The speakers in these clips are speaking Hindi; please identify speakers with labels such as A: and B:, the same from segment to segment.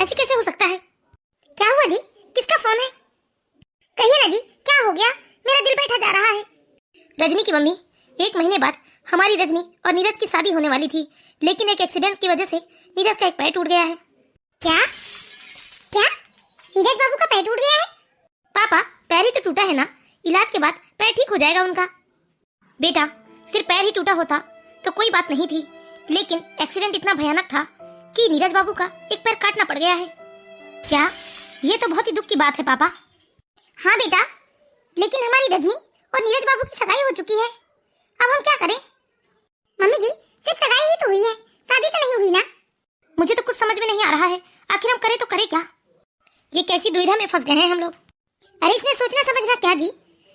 A: ऐसे कैसे हो सकता है? क्या हुआ जी? किसका फोन है? कहिए ना जी, क्या हो गया? मेरा दिल बैठा जा रहा है। रजनी की मम्मी, 1 महीने बाद हमारी रजनी और नीरज की शादी होने वाली थी, लेकिन एक एक्सीडेंट की वजह से नीरज का एक पैर टूट गया है। क्या? क्या? नीरज बाबू का पैर टूट गया है? पापा, पैर ही तो टूटा है ना, इलाज के बाद पैर ठीक हो जाएगा उनका। बेटा, सिर्फ पैर ही टूटा होता तो कोई बात नहीं थी, लेकिन एक्सीडेंट इतना भयानक था कि नीरज बाबू का एक पैर काटना पड़ गया है। क्या? ये तो बहुत ही दुख की बात है पापा। हाँ बेटा, लेकिन हमारी रजनी और नीरज बाबू की सगाई हो चुकी है, अब हम क्या करें? मम्मी जी, सिर्फ सगाई ही तो हुई है, शादी तो नहीं हुई ना। मुझे तो कुछ समझ में नहीं आ रहा है, आखिर हम करें तो करें क्या? ये कैसी दुविधा में फंस गए हैं हम लोग। अरे इसमें सोचना समझना क्या जी,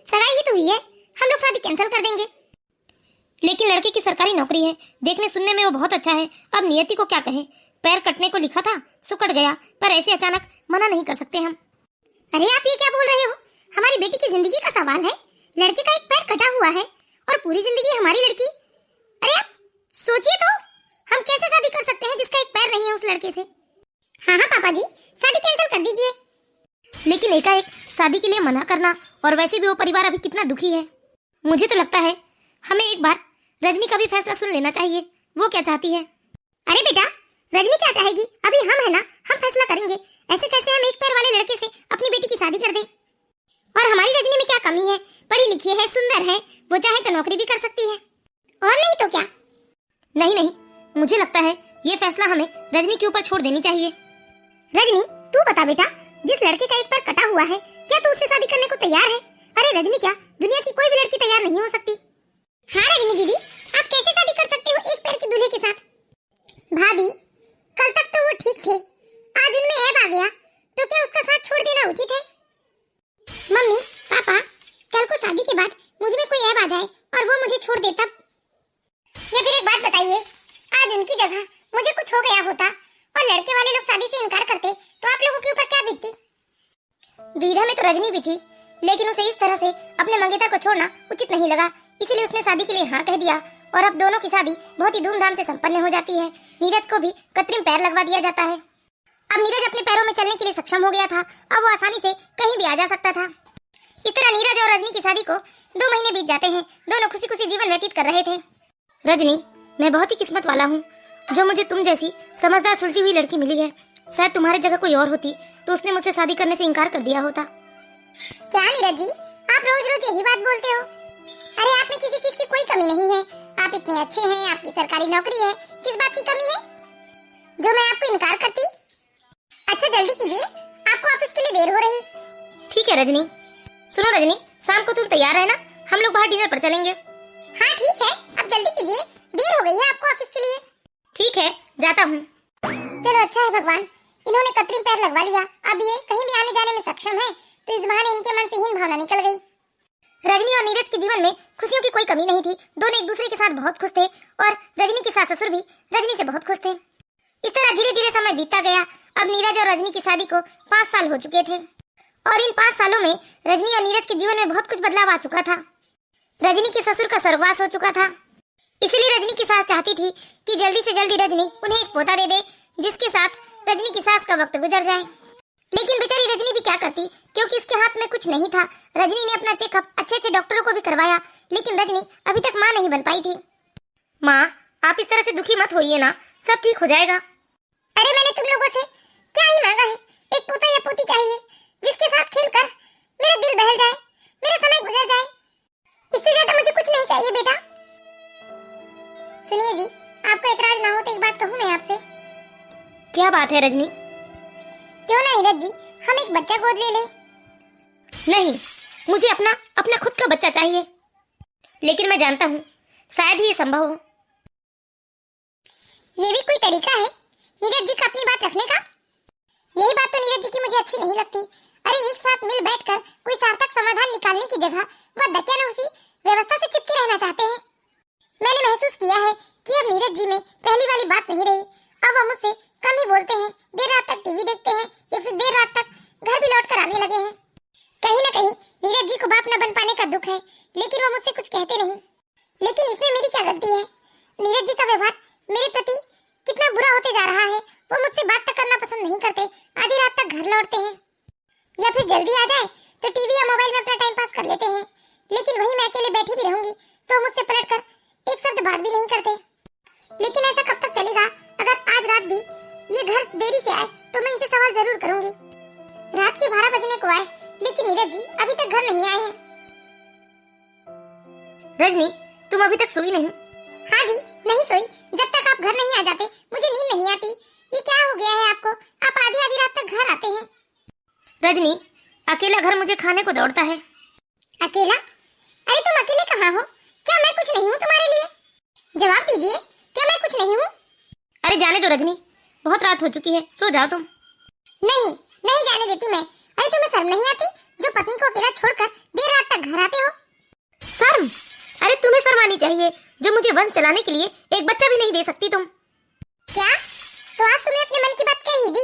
A: सगाई ही तो हुई है, हम लोग शादी कैंसिल कर देंगे। लेकिन लड़के की सरकारी नौकरी है, देखने सुनने में वो बहुत अच्छा है, अब नियति को क्या कहे? पैर कटने को लिखा था, सुकड़ गया, पर ऐसे अचानक मना नहीं कर सकते हम। अरे आप ये क्या बोल रहे हो? हमारी बेटी की जिंदगी का सवाल है, लड़के का एक पैर कटा हुआ है और पूरी जिंदगी हमारी लड़की। अरे आप सोचिए तो, हम कैसे शादी कर सकते हैं जिसका एक पैर नहीं है उस लड़के से? हाँ हाँ पापा जी, शादी कैंसिल कर दीजिए। लेकिन एकाएक शादी के लिए मना करना, और वैसे भी वो परिवार अभी कितना दुखी है। मुझे तो लगता है हमें एक बार रजनी का भी फैसला सुन लेना चाहिए, वो क्या चाहती है। अरे बेटा, रजनी क्या चाहेगी? अभी हम है ना, हम फैसला करेंगे। ऐसे कैसे हम एक पैर वाले लड़के से अपनी बेटी की शादी कर दें? और हमारी रजनी में क्या कमी है? पढ़ी लिखी है, सुंदर है, वो चाहे तो नौकरी भी कर सकती है, और नहीं तो क्या? नहीं नहीं, मुझे लगता है ये फैसला हमें रजनी के ऊपर छोड़ देनी चाहिए। रजनी, तू बता बेटा, जिस लड़के का एक पैर कटा हुआ है, क्या तू उससे शादी करने को तैयार है? अरे रजनी, क्या दुनिया की कोई भी लड़की तैयार नहीं हो सकती? हाँ रजनी दीदी, आप कैसे शादी कर सकते हो एक पैर के दूल्हे के साथ? भाभी, कल तक तो वो ठीक थे, आज उनमें ऐब आ गया, तो क्या उसका साथ छोड़ देना उचित है? मम्मी, पापा, कल को शादी के बाद मुझ में कोई ऐब आ जाए और वो मुझे छोड़ दे तब? या फिर एक बात बताइए, आज उनकी जगह मुझे कुछ हो गया होता और लड़के वाले लोग शादी से इनकार करते, तो आप लोगों के ऊपर क्या बीतती? दुविधा में तो रजनी भी थी, लेकिन उसे इस तरह से अपने मंगेतर को छोड़ना उचित नहीं लगा, इसीलिए उसने शादी के लिए हाँ कह दिया, और अब दोनों की शादी बहुत ही धूमधाम से संपन्न हो जाती है। नीरज को भी कृत्रिम पैर लगवा दिया जाता है। अब नीरज अपने पैरों में चलने के लिए सक्षम हो गया था, अब वो आसानी से कहीं भी आ जा सकता था। इस तरह नीरज और रजनी की शादी को 2 महीने बीत जाते हैं, दोनों खुशी खुशी जीवन व्यतीत कर रहे थे। रजनी, मैं बहुत ही किस्मत वाला हूँ जो मुझे तुम जैसी समझदार सुलझी हुई लड़की मिली है। शायद तुम्हारी जगह कोई और होती तो उसने मुझसे शादी करने से इनकार कर दिया होता। क्या नीरज जी, आप रोज रोज यही बात बोलते हो? अरे आप में किसी चीज की कोई कमी नहीं है, आप इतने अच्छे हैं, आपकी सरकारी नौकरी है, किस बात की कमी है जो मैं आपको इनकार करती? अच्छा जल्दी कीजिए, आपको ऑफिस के लिए देर हो रही। ठीक है रजनी। सुनो रजनी, शाम को तुम तैयार रहना, हम लोग बाहर डिनर पर चलेंगे। हाँ ठीक है, अब जल्दी कीजिए, देर हो गई है आपको ऑफिस के लिए। ठीक है, जाता हूँ। चलो अच्छा है भगवान, इन्होंने कृत्रिम पैर लगवा लिया, अब ये कहीं भी आने जाने में सक्षम है, तो इस बहाने इनके मन से हीन भावना निकल गई। रजनी और नीरज के जीवन में खुशियों की कोई कमी नहीं थी, दोनों एक दूसरे के साथ बहुत खुश थे, और रजनी के सास ससुर भी रजनी से बहुत खुश थे। इस तरह धीरे धीरे समय बीतता गया। अब नीरज और रजनी की शादी को 5 साल हो चुके थे, और इन 5 सालों में रजनी और नीरज के जीवन में बहुत कुछ बदलाव आ चुका था। रजनी के ससुर का स्वर्गवास हो चुका था, इसीलिए रजनी की सास चाहती थी कि जल्दी से जल्दी रजनी उन्हें एक पोता दे दे, जिसके साथ रजनी की सास का वक्त गुजर जाए। लेकिन बेचारी रजनी भी क्या करती, क्योंकि उसके हाथ में कुछ नहीं था। रजनी ने अपना चेकअप अच्छे अच्छे डॉक्टरों को भी करवाया, लेकिन रजनी अभी तक माँ नहीं बन पाई थी। माँ, आप इस तरह से दुखी मत होइए ना, सब ठीक हो जाएगा। अरे मैंने तुम लोगों से क्या ही मांगा है, एक पोता या पोती चाहिए जिसके साथ खेलकर मेरा दिल बहल जाए, मेरा समय गुजर जाए, इससे ज्यादा मुझे कुछ नहीं चाहिए बेटा। सुनिए जी, आपको एतराज ना हो तो एक बात कहूँ मैं आपसे। क्या बात है रजनी? क्यों ना नीरज जी, हम एक बच्चा गोद ले लें? नहीं, मुझे अपना खुद का बच्चा चाहिए, लेकिन मैं जानता हूँ शायद ही ये संभव हो। ये भी कोई तरीका है नीरज जी का अपनी बात रखने का? यही बात तो नीरज जी की मुझे अच्छी नहीं लगती। अरे एक साथ मिल बैठकर कोई सार्थक समाधान निकालने की जगह वह दकियानुसी व्यवस्था से चिपके रहना चाहते हैं। मैंने महसूस किया है कि अब नीरज जी में पहली वाली बात नहीं रही, अब वह मुझसे कम ही बोलते हैं, देर रात तक टीवी देखते हैं, या फिर देर रात तक घर भी लौट कर आने लगे हैं। कहीं न कहीं नीरज जी को बाप न बन पाने का दुख है, लेकिन वो मुझसे कुछ कहते नहीं। लेकिन इसमें मेरी क्या गलती है? नीरज जी का व्यवहार मेरे प्रति कितना बुरा होते जा रहा है, वो मुझसे बात तक करना पसंद नहीं करते, आधी रात तक घर लौटते हैं, या फिर जल्दी आ जाए तो टीवी या मोबाइल में अपना टाइम पास कर लेते हैं। लेकिन वही मैं अकेले बैठी भी रहूंगी तो मुझसे पलटकर एक शब्द बात भी नहीं करते। लेकिन ऐसा कब तक चलेगा? अगर आज रात भी ये घर देरी से आए तो मैं इनसे सवाल जरूर करूंगी। रात के 12 बजने को आए लेकिन नीरज जी अभी तक घर नहीं आए हैं। रजनी, तुम अभी तक सोई नहीं? हाँ जी, नहीं सोई। जब तक आप घर नहीं आ जाते मुझे नींद नहीं आती। ये क्या हो गया है आपको? आप आधी आधी रात तक घर आते हैं। रजनी, अकेला घर मुझे खाने को दौड़ता है। अकेला? अरे तुम अकेले कहाँ हो? क्या मैं कुछ नहीं हूँ तुम्हारे लिए? जवाब दीजिए, क्या मैं कुछ नहीं हूँ? अरे जाने दो रजनी, बहुत रात हो चुकी है, सो जाओ तुम। नहीं, नहीं जाने देती मैं। अरे तुम्हें शर्म नहीं आती जो पत्नी को अकेला छोड़कर देर रात तक घर आते हो? शर्म? अरे तुम्हें शर्म आनी चाहिए जो मुझे वंश चलाने के लिए एक बच्चा भी नहीं दे सकती तुम। क्या? तो आज तुमने अपने मन की बात कह ही दी।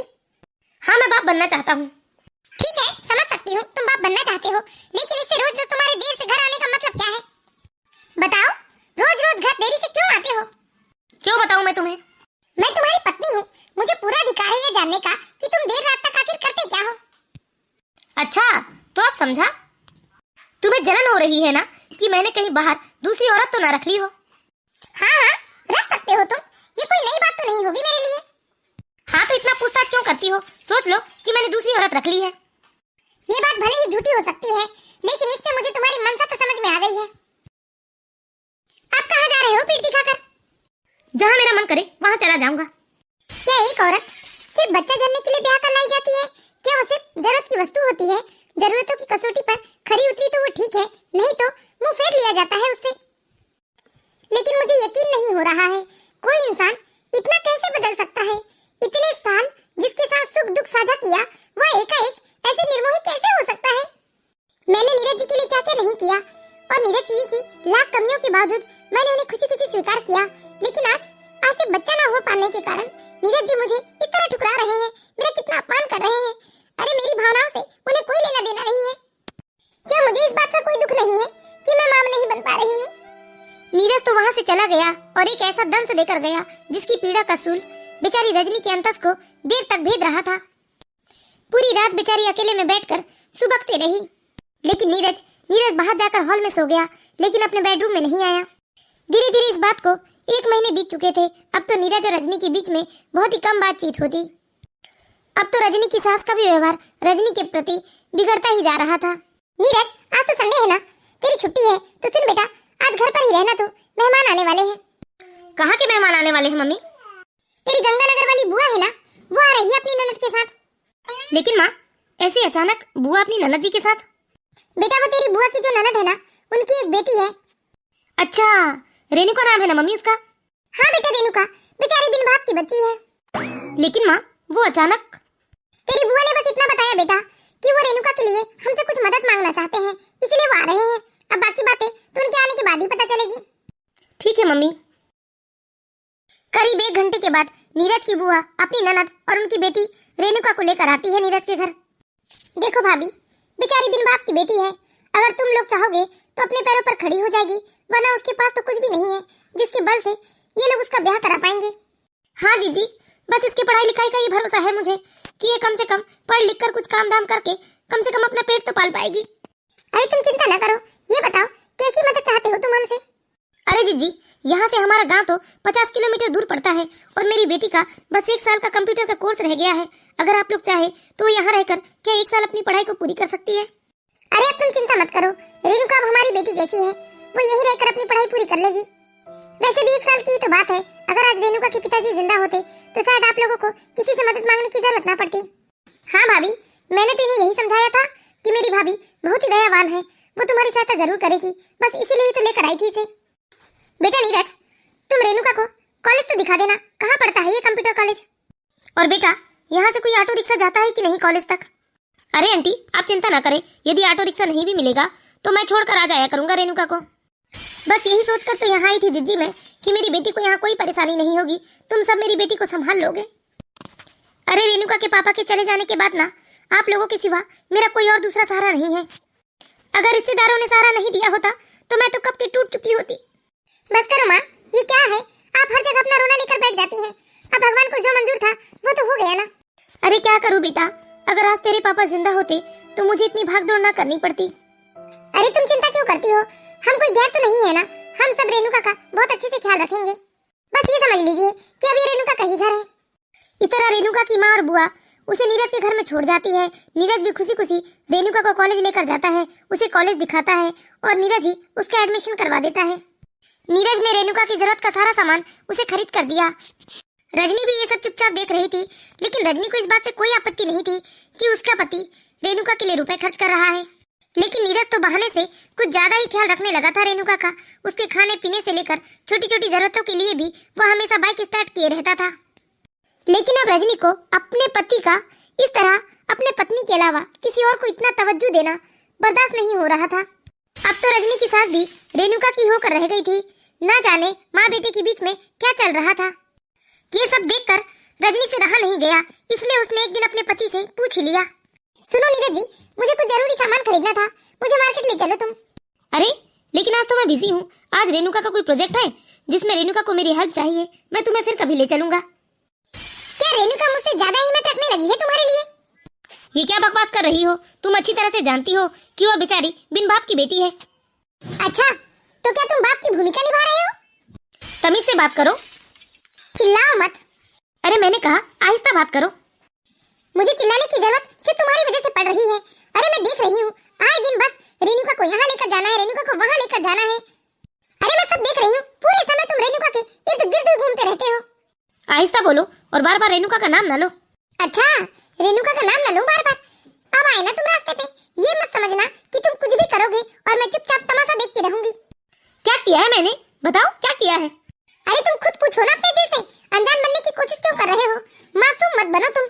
A: हाँ, मैं बाप बनना चाहता हूँ। ठीक है, समझ सकती हूँ तुम बाप बनना चाहते हो, लेकिन इससे रोज रोज तुम्हारे देर से घर आने का मतलब क्या है? बताओ, रोज रोज घर देरी से क्यों आते हो? क्यों बताऊँ मैं तुम्हें? मैं तुम्हारी पत्नी हूँ, मुझे पूरा अधिकार है ये जानने का कि तुम देर रात तक आखिर करते क्या हो। अच्छा, तो आप समझा? तुम्हें जलन हो रही है ना कि मैंने कहीं बाहर दूसरी औरत तो ना रख ली हो? हाँ हाँ, रख सकते हो तुम, ये कोई नई बात तो नहीं होगी मेरे लिए। हाँ, तो इतना पूछताछ क्यों करती हो? सोच लो कि मैंने दूसरी औरत रख ली है। ये बात भले ही झूठी हो सकती है, लेकिन इससे मुझे तुम्हारी मनसा तो समझ में आ गई है। आप कहाँ जा रहे हो पीठ दिखाकर? जहाँ मेरा मन करे वहाँ चला जाऊंगा। क्या एक औरत सिर्फ बच्चा जन्मने के लिए ब्याह कर लाई जाती है? क्या वो सिर्फ जरूरत की वस्तु होती है? जरूरतों की कसौटी पर खरी उतरी तो वो ठीक है, नहीं तो मुंह फेर लिया जाता है उससे। लेकिन मुझे यकीन नहीं हो रहा है, कोई इंसान इतना कैसे बदल सकता है? इतने साल जिसके साथ सुख दुख साझा किया, वह एकाएक ऐसे निर्मोही कैसे हो सकता है? मैंने नीरज जी के लिए क्या क्या नहीं किया, और नीरज जी की लाख कमियों के बावजूद मैंने उन्हें खुशी खुशी स्वीकार किया। लेकिन आज से बच्चा ना हो पाने के कारण नीरज जी मुझे इस तरह ठुकरा रहे हैं, मेरा कितना अपमान कर रहे हैं। अरे मेरी भावनाओं से उन्हें कोई लेना देना नहीं है। क्या मुझे इस बात का कोई दुख नहीं है कि मैं मां नहीं बन पा रही हूँ? नीरज तो वहाँ से चला गया और एक ऐसा दंश देकर गया जिसकी पीड़ा का सूल बेचारी रजनी के अंतस को देर तक भेद रहा था। पूरी रात बेचारी अकेले में बैठकर सुबकते रही। लेकिन नीरज बाहर जाकर हॉल में सो गया, लेकिन अपने बेडरूम में नहीं आया। धीरे धीरे इस बात को 1 महीने बीत चुके थे। अब तो नीरज और रजनी के बीच में बहुत ही कम बातचीत होती। अब तो रजनी की सास का भी व्यवहार रजनी के प्रति बिगड़ता ही जा रहा था। नीरज, आज तो संडे है ना, तेरी छुट्टी है, तो सुन बेटा, आज घर पर ही रहना, तो मेहमान आने वाले हैं। कहाँ के मेहमान आने वाले हैं मम्मी? तेरी गंगानगर वाली बुआ है ना, वो आ रही है अपनी ननद के साथ। लेकिन माँ, ऐसे अचानक बुआ अपनी ननद जी के साथ? बेटा, वो तेरी बुआ की जो ननद है ना, उनकी एक बेटी है। अच्छा, रेणुका नाम है ना मम्मी उसका? हाँ बेटा, रेणुका, बेचारी बिन बाप की बच्ची है। लेकिन माँ, वो अचानक? तेरी बुआ ने बस इतना बताया बेटा कि वो रेणुका के लिए हमसे कुछ मदद मांगना चाहते हैं, इसलिए वो आ रहे हैं। अब बाकी बातें तो उनके आने के बाद ही पता चलेगी। ठीक है मम्मी। करीब 1 घंटे के बाद नीरज की बुआ अपनी ननद और उनकी बेटी रेणुका को लेकर आती है नीरज के घर। देखो भाभी, बेचारी बिन बाप की बेटी है, अगर तुम लोग चाहोगे तो अपने पैरों पर खड़ी हो जाएगी, वरना उसके पास तो कुछ भी नहीं है जिसके बल से ये लोग उसका ब्याह करा पाएंगे। हाँ दीदी, बस इसकी पढ़ाई लिखाई का ही भरोसा है मुझे कि ये कम से कम पढ़ लिख कर कुछ काम धाम करके कम से कम अपना पेट तो पाल पाएगी। अरे तुम चिंता न करो, ये बताओ कैसी मदद चाहते हो तुम हमसे? अरे जीजी, यहाँ से हमारा गांव तो 50 किलोमीटर दूर पड़ता है और मेरी बेटी का बस 1 साल का कंप्यूटर का कोर्स रह गया है। अगर आप लोग चाहे तो यहाँ रहकर क्या 1 साल अपनी पढ़ाई को पूरी कर सकती है। अरे अब तुम चिंता मत करो, रेणुका अब हमारी बेटी जैसी है, वो यही रहकर अपनी पढ़ाई पूरी कर लेगी। वैसे भी 1 साल की तो बात है, अगर आज रेणुका के पिताजी जिंदा होते तो शायद आप लोगों को किसी से मदद मांगने की जरूरत ना पड़ती। हाँ भाभी, मैंने तो इन्हें यही समझाया था कि मेरी भाभी बहुत ही दयावान है, वो तुम्हारी सहायता जरूर करेगी, बस इसीलिए तो लेकर आई थी इसे। बेटा नीरज, तुम रेणुका को कॉलेज तो दिखा देना, कहाँ पड़ता है ये कंप्यूटर कॉलेज। और बेटा, यहाँ से कोई ऑटो रिक्शा जाता है कि नहीं कॉलेज तक? अरे आंटी, आप चिंता न करें, यदि ऑटो रिक्शा नहीं भी मिलेगा तो मैं छोड़कर आ जाया करूंगा रेणुका को। बस यही सोचकर तो यहाँ आई थी जिज्जी में कि मेरी बेटी को यहाँ कोई परेशानी नहीं होगी, तुम सब मेरी बेटी को संभाल लोगे। अरे रेणुका के पापा के चले जाने के बाद ना, आप लोगों के सिवा मेरा कोई और दूसरा सहारा नहीं है। अगर रिश्तेदारों ने सहारा नहीं दिया होता तो मैं तो कब की टूट चुकी होती। बस करो माँ, ये क्या है, आप हर जगह अपना रोना लेकर बैठ जाती हैं। अब भगवान को जो मंजूर था वो तो हो गया ना। अरे क्या करूं बेटा, अगर आज तेरे पापा जिंदा होते तो मुझे इतनी भागदौड़ ना करनी पड़ती। अरे तुम चिंता क्यों करती हो, हम कोई गैर तो नहीं है ना, हम सब रेणुका का बहुत अच्छे से ख्याल रखेंगे। बस ये समझ लीजिए कि अभी रेणुका का ही घर है। इस तरह रेणुका की माँ और बुआ उसे नीरज के घर में छोड़ जाती है। नीरज भी खुशी खुशी रेणुका को कॉलेज लेकर जाता है, उसे कॉलेज दिखाता है और नीरज ही उसका एडमिशन करवा देता है। नीरज ने रेणुका की जरूरत का सारा सामान उसे खरीद कर दिया। रजनी भी ये सब चुपचाप देख रही थी, लेकिन रजनी को इस बात से कोई आपत्ति नहीं थी कि उसका पति रेणुका के लिए रुपए खर्च कर रहा है। लेकिन नीरज तो बहाने से कुछ ज्यादा ही ख्याल रखने लगा था रेणुका का। उसके खाने पीने से लेकर छोटी छोटी जरूरतों के लिए भी वह हमेशा बाइक स्टार्ट किए रहता था। लेकिन अब रजनी को अपने पति का इस तरह अपने पत्नी के अलावा किसी और को इतना तवज्जो देना बर्दाश्त नहीं हो रहा था। अब तो रजनी की सास भी रेणुका की होकर रह गई थी। ना जाने माँ बेटे के बीच में क्या चल रहा था। ये सब देखकर रजनी से रहा नहीं गया, इसलिए उसने एक दिन अपने पति से पूछ ही लिया, सुनो नीरज जी, मुझे कुछ जरूरी सामान खरीदना था, मुझे मार्केट ले चलो तुम। अरे लेकिन आज तो मैं बिजी हूँ, आज रेणुका का कोई प्रोजेक्ट है जिसमें रेणुका को मेरी हेल्प चाहिए, मैं तुम्हें फिर कभी ले चलूंगा। क्या रेणुका मुझसे ज्यादा हिम्मत रखने लगी है तुम्हारे लिए? ये क्या बकवास कर रही हो, तुम अच्छी तरह से जानती हो कि वह बेचारी बिन बाप की बेटी है। अच्छा, तो क्या तुम बाप की भूमिका निभा रहे हो? तमीज से बात करो, चिल्लाओ मत। अरे मैंने कहा आहिस्ता बात करो। मुझे चिल्लाने की जरूरत सिर्फ तुम्हारी वजह से पड़ रही है। अरे मैं देख रही हूँ आए दिन बस रेणुका को यहाँ लेकर जाना है, रेणुका को वहाँ लेकर जाना है। अरे मैं सब देख रही हूँ, पूरे समय तुम रेणुका के इर्द गिर्द घूमते रहते हो। आहिस्ता बोलो और बार बार रेणुका का नाम ना लो। अच्छा, रेणुका का नाम ना लूं बार बार। अब आए ना तुम रास्ते पे, ये मत समझना कि तुम कुछ भी करोगे और मैं चुपचाप तमाशा देखती रहूंगी। क्या किया है मैंने, बताओ क्या किया है? अरे तुम खुद पूछो ना अपने दिल से, अनजान बनने की कोशिश क्यों कर रहे हो? मासूम मत बनो तुम।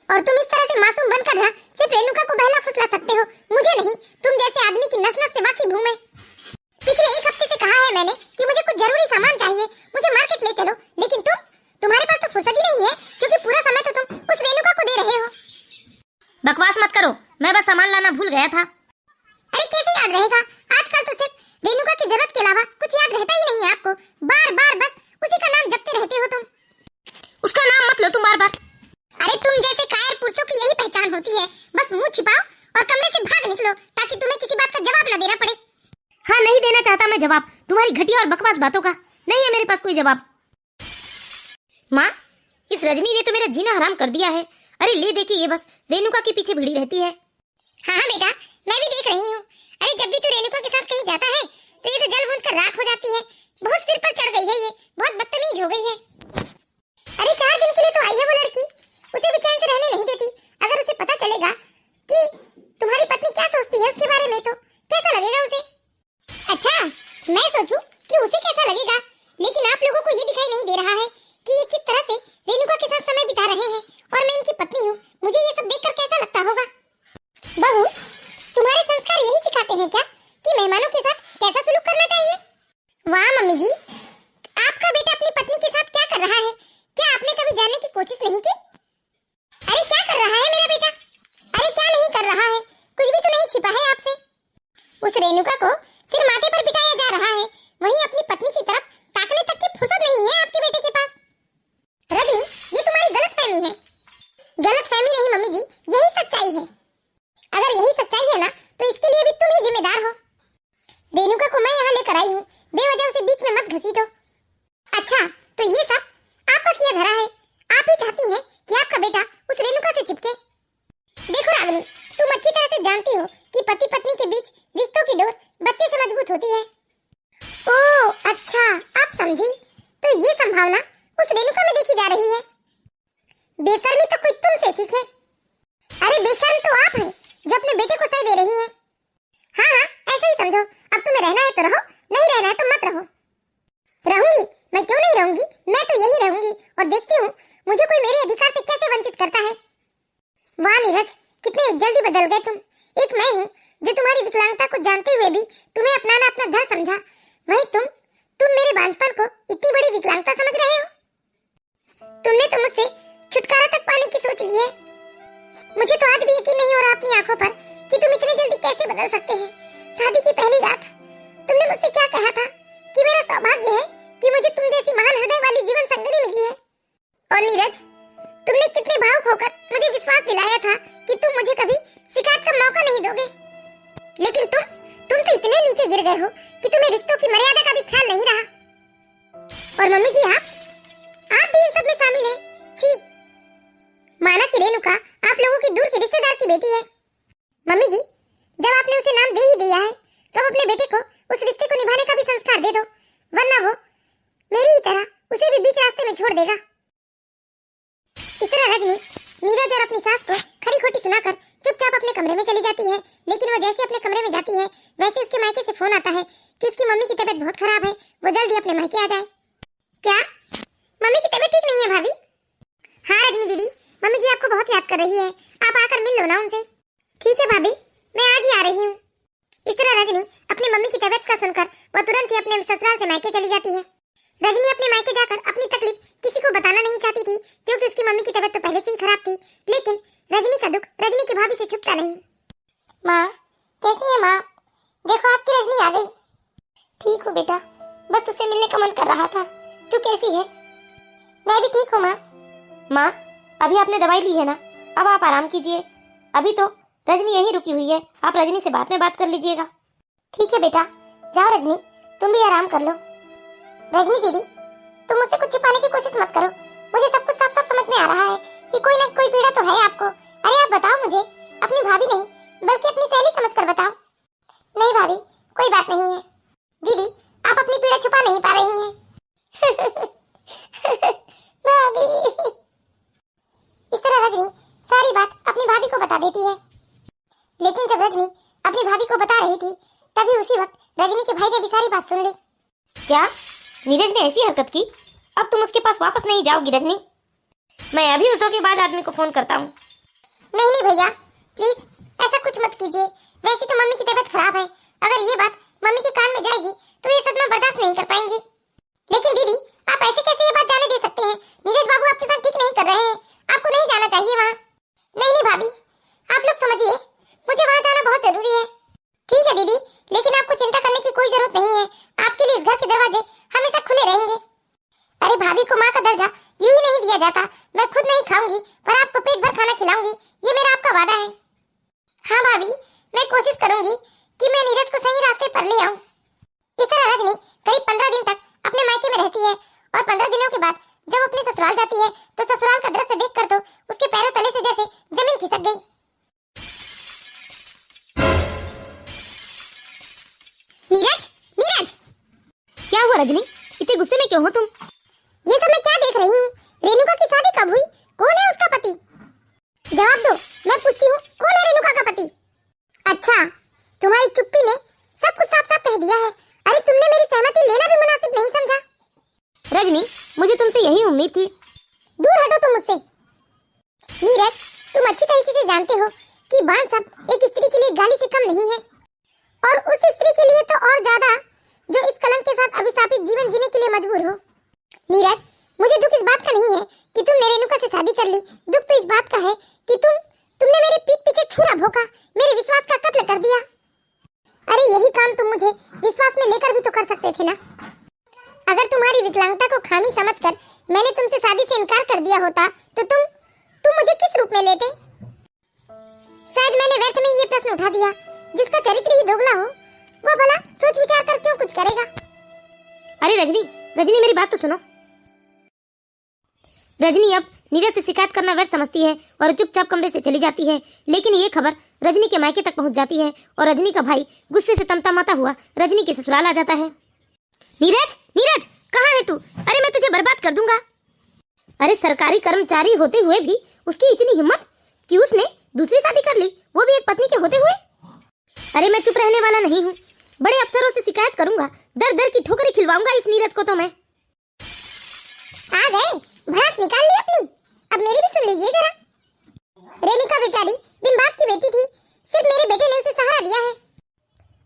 A: और तुम इस तरह से मासूम बनकर ना सिर्फ रेणुका को बहला फुसला सकते हो, मुझे नहीं। तुम जैसे आदमी की नस नस से वाकिफ हूं मैं। पिछले एक हफ्ते से कहा है मैंने कि मुझे कुछ जरूरी सामान चाहिए, मुझे मार्केट ले चलो, लेकिन तुम्हारे पास तो फुर्सत ही नहीं है, क्योंकि पूरा समय तो तुम उस रेणुका को दे रहे हो। बकवास मत करो, मैं बस सामान लाना भूल गया था। अरे कैसे याद रहेगा, आजकल तो सिर्फ रेणुका की जरूरत के अलावा कुछ याद रहता ही नहीं है आपको। बार बार बस उसी का नाम जपते रहते हो तुम। उसका नाम मत लो तुम बार बार। अरे तुम जैसे कायर पुरुषों की यही पहचान होती है, बस मुंह छिपाओ और कमरे से भाग निकलो ताकि तुम्हें किसी बात का जवाब न देना पड़े। हाँ, नहीं देना चाहता मैं जवाब तुम्हारी घटिया और बकवास बातों का, नहीं है मेरे पास कोई जवाब। माँ, इस रजनी ने तो मेरा जीना हराम कर दिया है। अरे ले देखिए, ये बस रेणुका के पीछे भिड़ी रहती है। हाँ हाँ बेटा, मैं भी देख रही हूँ। अरे जब भी तू रेणुका के साथ कहीं जाता है तो ये तो जल भूंज कर राख हो जाती है। बहुत सिर पर चढ़ गई है, ये बहुत बदतमीज हो गई है। अरे 4 दिन के लिए तो आई है वो लड़की, उसे भी चैन से रहने नहीं देती। अगर उसे पता चलेगा कि तुम्हारी पत्नी क्या सोचती है उसके बारे में तो कैसा लगेगा उसे? अच्छा, मैं सोचूं कि उसे कैसा लगेगा, लेकिन आप लोगों को ये दिखाई नहीं दे रहा है कि ये किस तरह से रेणुका के साथ समय बिता रहे हैं और मैं इनकी पत्नी हूँ। मुझे ये सब देखकर कैसा लगता होगा? बहू, तुम्हारे संस्कार यही सिखाते हैं क्या कि मेहमानों के साथ कैसा सलूक करना चाहिए? वाह मम्मी जी, आपका बेटा अपनी पत्नी के साथ क्या कर रहा है, क्या आपने कभी जानने की कोशिश नहीं की? अरे क्या कर रहा है मेरा बेटा? अरे क्या नहीं कर रहा है, कुछ भी तो नहीं छिपा है आपसे। उस रेणुका को सिर माथे पर बिठाया जा रहा है, वहीं अपनी पत्नी की तरफ ताकने तक की फुर्सत नहीं है आपके बेटे के पास। रजनी, ये तुम्हारी गलतफहमी है। गलतफहमी नहीं मम्मी जी, यही सच्चाई है। अगर यही सच्चाई है ना तो इसके लिए भी तुम ही जिम्मेदार हो। रेणुका को मैं यहाँ लेकर आई हूँ, बेवजह उसे बीच में मत घसीटो। अच्छा, तो ये सब आपका किया धरा है, आप ही चाहती हैं कि आपका बेटा उस रेणुका से चिपके। देखो रागिनी, तुम अच्छी तरह से जानती हो कि पति पत्नी के बीच रिश्तों की डोर बच्चे से मजबूत होती है। ओह अच्छा, आप समझी, तो ये संभावना उस रेणुका में देखी जा रही है। बेशर्मी तो कोई तुमसे सीखे। अरे बेशर्म तो आप हैं जो अपने बेटे को सह दे रही हैं। हाँ हाँ, ऐसे ही समझो। अब तुम्हें रहना है तो रहो, नहीं रहना है तो मत रहो। रहूंगी, मैं क्यों नहीं रहूंगी, मैं तो यही रहूंगी और देखती हूँ मुझे कोई मेरे अधिकार से कैसे वंचित करता है। वाह नीरज, कितने जल्दी बदल गए तुम। एक मैं हूँ जो तुम्हारी विकलांगता को जानते हुए भी तुम्हें अपनाना अपना धर्म समझा, वहीं तुम मेरे बांझपन को इतनी बड़ी विकलांगता समझ रहे हो। तुमने तो मुझसे छुटकारा तक पाने की सोच ली है। मुझे तो आज भी यकीन नहीं हो रहा अपनी आंखों पर कि तुम इतनी जल्दी कैसे बदल सकते हैं। शादी की पहली रात तुमने मुझसे क्या कहा था कि मेरा सौभाग्य है कि मुझे तुम जैसी महान हृदय वाली जीवन संगिनी मिली है। और नीरज, तुमने कितने भावुक होकर मुझे रेणुका आप लोगों की दूर की रिश्तेदार की बेटी है। मम्मी जी, जब आपने उसे नाम दे ही दिया है तो अपने बेटे को उस रिश्ते को निभाने का भी संस्कार दे दो, वरना वो मेरी ही तरह उसे भी बीच रास्ते में छोड़ देगा। इस तरह रजनी नीरज और अपनी सास को खरी खोटी सुनाकर चुपचाप अपने कमरे में चली जाती है। लेकिन वो जैसे अपने कमरे में जाती है वैसे उसके मायके से फोन आता है कि उसकी मम्मी की तबीयत बहुत खराब है, वो जल्दी अपने मायके आ जाए। क्या मम्मी की तबीयत ठीक नहीं है भाभी? हाँ रजनी दीदी, मम्मी जी आपको बहुत याद कर रही है, आप आकर मिल लो ना उनसे। ठीक है भाभी, मैं आज ही आ रही हूँ। इस तरह रजनी अपनी मम्मी की तबीयत का सुनकर वह तुरंत ही अपने ससुराल से मायके चली जाती है। रजनी अपने मायके जाकर अपनी तकलीफ किसी को बताना नहीं चाहती थी क्योंकि उसकी मम्मी की तबीयत तो पहले से ही खराब थी, लेकिन रजनी का दुख रजनी की भाभी से छुपता नहीं। माँ कैसी है माँ? देखो आपकी रजनी आ गई। ठीक हूँ बेटा, बस तुझसे मिलने का मन कर रहा था। तू कैसी है? मैं भी ठीक हूँ माँ। माँ अभी आपने दवाई ली है ना, अब आप आराम कीजिए। अभी तो रजनी यहीं रुकी हुई है, आप रजनी से बाद में बात कर लीजिएगा। ठीक है बेटा, जाओ रजनी, तुम भी आराम कर लो। रजनी दीदी, तुम मुझसे कुछ छिपाने की कोशिश मत करो, मुझे सब कुछ साफ साफ समझ में आ रहा है कि कोई ना कोई पीड़ा तो है आपको। अरे आप बताओ मुझे, अपनी भाभी नहीं बल्कि अपनी सहेली समझकर बताओ। नहीं भाभी, कोई बात नहीं है। दीदी आप अपनी पीड़ा छुपा नहीं पा रही हैं। भाभी। इस तरह रजनी सारी बात अपनी भाभी को बता देती है। लेकिन जब रजनी अपनी भाभी को बता रही थी तभी उसी वक्त रजनी के भाई ने भी सारी बात सुन ली। क्या नीरज ने ऐसी हरकत की? अब तुम उसके पास वापस नहीं जाओगी रजनी? मैं अभी उस के बाद आदमी को फोन करता हूँ। नहीं नहीं भैया, प्लीज ऐसा कुछ मत कीजिए। वैसे तो मम्मी की तबीयत खराब है, अगर ये बात मम्मी के कान में जाएगी तो ये सदमा बर्दाश्त नहीं कर पाएंगी। लेकिन दीदी आप ऐसे कैसे ये बात जाने दे सकते हैं? नीरज बाबू आपके साथ ठीक नहीं कर रहे हैं, आपको नहीं जाना चाहिए वहाँ। नहीं नहीं भाभी, आप लोग समझिए, मुझे वहाँ जाना बहुत जरूरी है। ठीक है दीदी, लेकिन आपको चिंता करने की कोई जरूरत नहीं है, आपके लिए इस घर के दरवाजे हमेशा खुले रहेंगे। अरे भाभी को माँ का दर्जा यूं ही नहीं दिया जाता, मैं खुद नहीं खाऊंगी पर आपको पेट भर खाना खिलाऊंगी, ये मेरा आपका वादा है। हाँ भाभी, मैं कोशिश करूंगी कि मैं नीरज को सही रास्ते पर ले आऊं। इस तरह रजनी करीब 15 दिन तक अपने मायके में रहती है और 15 दिनों के बाद जब अपने ससुराल जाती है तो ससुराल का दृश्य देखकर तो उसके पैरों तले से जैसे जमीन खिसक गई। नीरज, नीरज! क्या हुआ रजनी, इतने गुस्से में क्यों हो तुम? ये सब मैं क्या देख रही हूँ? रेणुका की शादी कब हुई? कौन है उसका पति? जवाब दो, मैं पूछती हूँ, कौन है रेणुका का पति? अच्छा, तुम्हारी चुप्पी ने सब कुछ साफ साफ कह दिया है। अरे तुमने मेरी सहमति लेना भी मुनासिब नहीं समझा। रजनी, मुझे तुमसे यही उम्मीद थी। दूर हटो तुम मुझसे। नीरज, तुम अच्छी तरीके से जानते हो कि बांध सब एक स्त्री के लिए गाली से कम नहीं है, और उस स्त्री के लिए तो और ज्यादा जो इस कलंक के साथ अभिशापित जीवन जीने के लिए मजबूर हो। नीरज, मुझे दुख इस बात का नहीं है कि तुमने रेणुका से शादी कर ली, दुख तो इस बात का है कि तुमने मेरे पीठ पीछे छुरा भोंका, मेरे विश्वास का कत्ल कर दिया। अरे यही काम तुम मुझे विश्वास में लेकर भी तो कर सकते थे ना। अगर तुम्हारी विकलांगता को खामी समझकर मैंने तुमसे शादी से इनकार कर दिया होता तो तुम मुझे किस रूप में लेते? शायद मैंने व्यर्थ में ये प्रश्न उठा दिया। जिसका चरित्र ही दोगला हो वो भला सोच विचार कर क्यों कुछ करेगा? अरे रजनी मेरी बात तो सुनो। रजनी अब नीरज से शिकायत करना व्यर्थ समझती है और चुपचाप कमरे से चली जाती है। लेकिन ये खबर रजनी के मायके तक पहुंच जाती है और रजनी का भाई गुस्से से तमतमाता हुआ रजनी के ससुराल आ जाता है। नीरज, नीरज कहाँ है तू? अरे मैं तुझे बर्बाद कर दूंगा। अरे सरकारी कर्मचारी होते हुए भी उसकी इतनी हिम्मत कि उसने दूसरी शादी कर ली, वो भी एक पत्नी के होते हुए। अरे मैं चुप रहने वाला नहीं हूँ, बड़े अफसरों से शिकायत करूंगा, दर दर की ठोकरें खिलवाऊंगा इस नीरज को। तो मैं आ गए, भड़ास निकाल ली अपनी, अब मेरी भी सुन लीजिए जरा। रेणुका बेचारी बिन बाप की बेटी थी, सिर्फ मेरे बेटे ने उसे सहारा दिया है।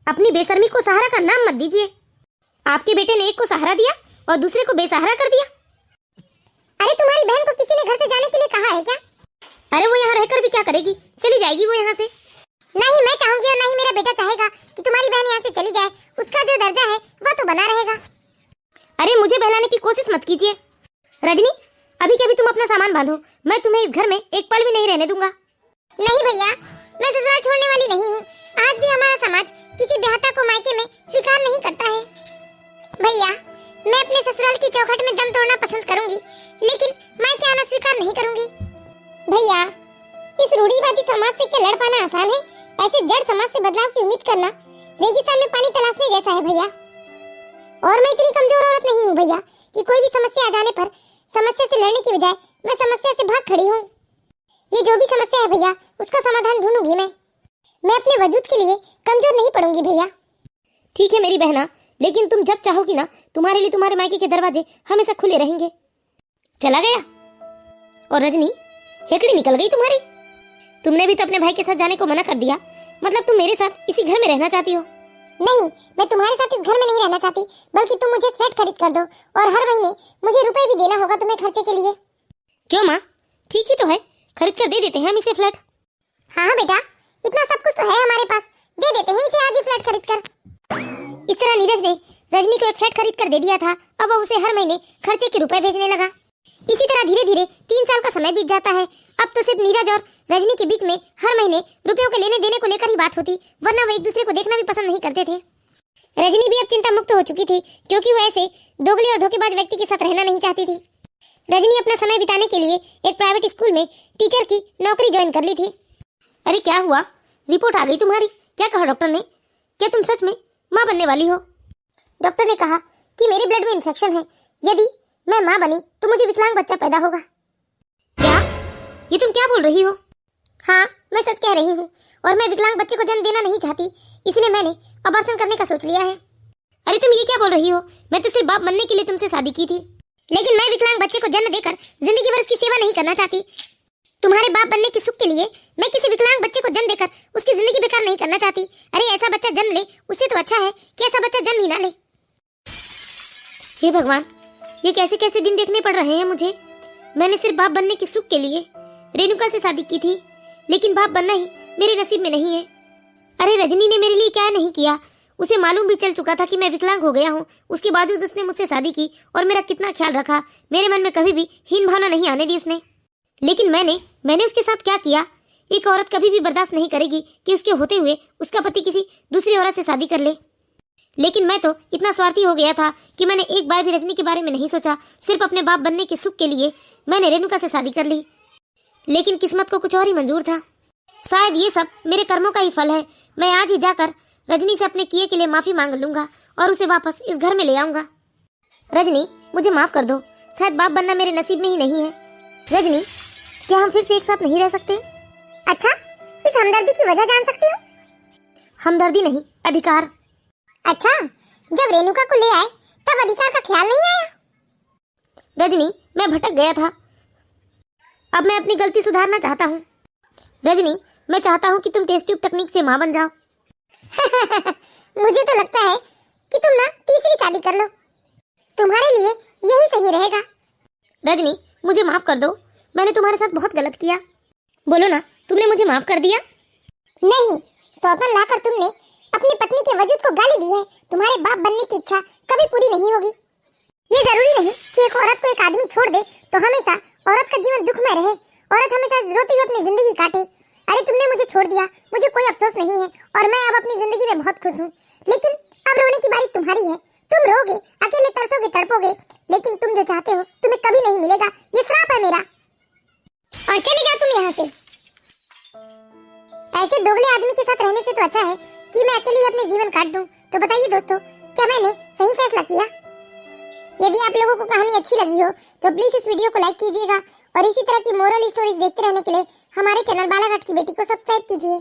A: अपनी बेशर्मी को सहारा का नाम मत दीजिए। आपके बेटे ने एक को सहारा दिया और दूसरे को बेसहारा कर दिया। अरे तुम्हारी बहन को किसी ने घर से जाने के लिए कहा है क्या? अरे वो यहाँ रहकर भी क्या करेगी, चली जाएगी वो यहाँ से। नहीं मैं चाहूंगी और नहीं मेरा बेटा चाहेगा कि तुम्हारी बहन यहाँ से चली जाए, उसका जो दर्जा है वह तो बना रहेगा। अरे मुझे बहलाने की कोशिश मत कीजिए। रजनी, अभी के अभी तुम अपना सामान बांधो, मैं तुम्हें इस घर में एक पल भी नहीं रहने दूंगा। नहीं भैया, मैं ससुराल छोड़ने वाली नहीं हूँ। आज भी हमारा समाज किसी ब्याहता को मायके में स्वीकार नहीं करता है। भैया, मैं अपने ससुराल की चौखट में दम तोड़ना पसंद करूंगी, लेकिन मायके आना स्वीकार नहीं करूंगी। भैया, इस रूढ़िवादी समाज से क्या लड़ पाना आसान है? ऐसे जड़ समाज से बदलाव की उम्मीद करना रेगिस्तान में पानी तलाशने जैसा है भैया। और मैं इतनी कमजोर औरत नहीं हूँ भैया कि कोई भी समस्या आ जाने पर समस्या से लड़ने की बजाय मैं समस्या से भाग खड़ी हूँ। ये जो भी समस्या है भैया उसका समाधान ढूंढूंगी मैं अपने वजूद के लिए कमजोर नहीं पड़ूंगी भैया। ठीक है मेरी बहना, लेकिन तुम जब चाहोगी ना तुम्हारे लिए तुम्हारे मायके के दरवाजे हमेशा खुले रहेंगे। चला गया? और रजनी, हेकड़ी निकल गई तुम्हारी। तुमने भी तो अपने भाई के साथ जाने को मना कर दिया, मतलब तुम मेरे साथ इसी घर में रहना चाहती हो? नहीं, मैं तुम्हारे साथ इस घर में नहीं रहना चाहती, बल्कि तुम मुझे फ्लैट खरीद कर दो और हर महीने मुझे रुपए भी देना होगा तुम्हें खर्चे के लिए। क्यों माँ, ठीक ही तो है, खरीद कर दे देते हैं हम इसे फ्लैट। हाँ बेटा, इतना सब कुछ तो है हमारे पास, दे देते हैं इसे आज ही फ्लैट खरीद कर। इस तरह नीरज ने रजनी को एक फ्लैट खरीद कर दे दिया था। अब वो उसे हर महीने खर्चे के रुपए भेजने लगा। इसी तरह धीरे धीरे 3 साल का समय बीत जाता है। अब तो सिर्फ नीरज और रजनी के बीच में हर महीने रुपयों के लेने देने को लेकर ही बात होती, वरना वो एक दूसरे को देखना भी पसंद नहीं करते थे। रजनी भी अब चिंता मुक्त हो चुकी थी, क्योंकि वो ऐसे दोगले और धोखेबाज व्यक्ति के साथ रहना नहीं चाहती थी। रजनी अपना समय बिताने के लिए एक प्राइवेट स्कूल में टीचर की नौकरी ज्वाइन कर ली थी। अरे क्या हुआ, रिपोर्ट आ गई तुम्हारी? क्या कहा डॉक्टर ने? क्या तुम सच में माँ बनने वाली हो? डॉक्टर ने कहा कि मेरे ब्लड में इन्फेक्शन है, यदि मैं माँ बनी तो मुझे विकलांग बच्चा पैदा होगा। क्या? ये तुम क्या बोल रही हो? हाँ, मैं सच कह रही हूँ, और मैं विकलांग बच्चे को जन्म देना नहीं चाहती, इसलिए मैंने अबॉर्शन करने का सोच लिया है। अरे तुम ये क्या बोल रही हो? मैं तो सिर्फ बाप बनने के लिए तुमसे शादी की थी, लेकिन मैं विकलांग बच्चे को जन्म देकर जिंदगी भर उसकी सेवा नहीं करना चाहती। तुम्हारे बाप बनने के सुख के लिए मैं किसी विकलांग बच्चे को जन्म देकर उसकी जिंदगी बेकार नहीं करना चाहती। अरे ऐसा बच्चा जन्म ले, उससे तो अच्छा है कि ऐसा बच्चा जन्म ही ना ले। हे भगवान, ये कैसे कैसे दिन देखने पड़ रहे हैं मुझे। मैंने सिर्फ बाप बनने के सुख के लिए रेणुका से शादी की थी, लेकिन बाप बनना ही मेरे नसीब में नहीं है। अरे रजनी ने मेरे लिए क्या नहीं किया, उसे मालूम भी चल चुका था कि मैं विकलांग हो गया हूँ, उसके बावजूद उसने मुझसे शादी की और मेरा कितना ख्याल रखा। मेरे मन में कभी भी हीन भावना नहीं आने दी उसने। लेकिन मैंने उसके साथ क्या किया? एक औरत कभी भी बर्दाश्त नहीं करेगी कि उसके होते हुए उसका पति किसी दूसरी औरत से शादी कर ले। लेकिन मैं तो इतना स्वार्थी हो गया था कि मैंने एक बार भी रजनी के बारे में नहीं सोचा। सिर्फ अपने बाप बनने के सुख के लिए मैंने रेणुका से शादी कर ली, लेकिन किस्मत को कुछ और ही मंजूर था। शायद ये सब मेरे कर्मों का ही फल है। मैं आज ही जाकर रजनी से अपने किए के लिए माफी मांग लूंगा और उसे वापस इस घर में ले आऊंगा। रजनी, मुझे माफ कर दो, शायद बाप बनना मेरे नसीब में ही नहीं है। रजनी, क्या हम फिर से एक साथ नहीं रह सकते? अच्छा, इस हमदर्दी की वजह जान सकती हूँ? हमदर्दी नहीं, अधिकार। अच्छा, जब रेणुका को ले आए तब अधिकार का ख्याल नहीं आया? रजनी, मैं भटक गया था, अब मैं अपनी गलती सुधारना चाहता हूँ। रजनी, मैं चाहता हूँ कि तुम टेस्ट ट्यूब टेक्निक से माँ बन जाओ। मुझे तो लगता है कि तुम ना तीसरी शादी कर लो, तुम्हारे लिए यही सही रहेगा। रजनी, मुझे माफ कर दो, मैंने तुम्हारे साथ बहुत गलत किया। बोलो ना, तुमने मुझे माफ कर दिया? नहीं, सौतन लाकर तुमने अपनी पत्नी के वजूद को गाली दी है। तुम्हारे बाप बनने की इच्छा कभी पूरी नहीं होगी। ये जरूरी नहीं कि एक औरत को एक आदमी छोड़ दे तो हमेशा औरत का जीवन दुख में रहे, औरत हमेशा रोती हुई अपनी जिंदगी काटे। अरे तुमने मुझे छोड़ दिया, मुझे कोई अफसोस नहीं है और मैं अब अपनी जिंदगी में बहुत खुश हूँ। लेकिन अब रोने की बारी तुम्हारी है। तुम रोगे, अकेले तरसोगे, तड़पोगे, लेकिन तुम जो चाहते हो तुम्हें कभी नहीं मिलेगा। ये श्राप है मेरा। और चले जाओ तुम यहाँ से। ऐसे दोगले आदमी के साथ रहने से तो अच्छा है कि मैं अकेली अपने जीवन काट दूं। तो बताइए दोस्तों, क्या मैंने सही फैसला किया? यदि आप लोगों को कहानी अच्छी लगी हो तो प्लीज इस वीडियो को लाइक कीजिएगा और इसी तरह की मोरल स्टोरीज देखते रहने के लिए हमारे चैनल बालाघाट की बेटी को सब्सक्राइब कीजिए।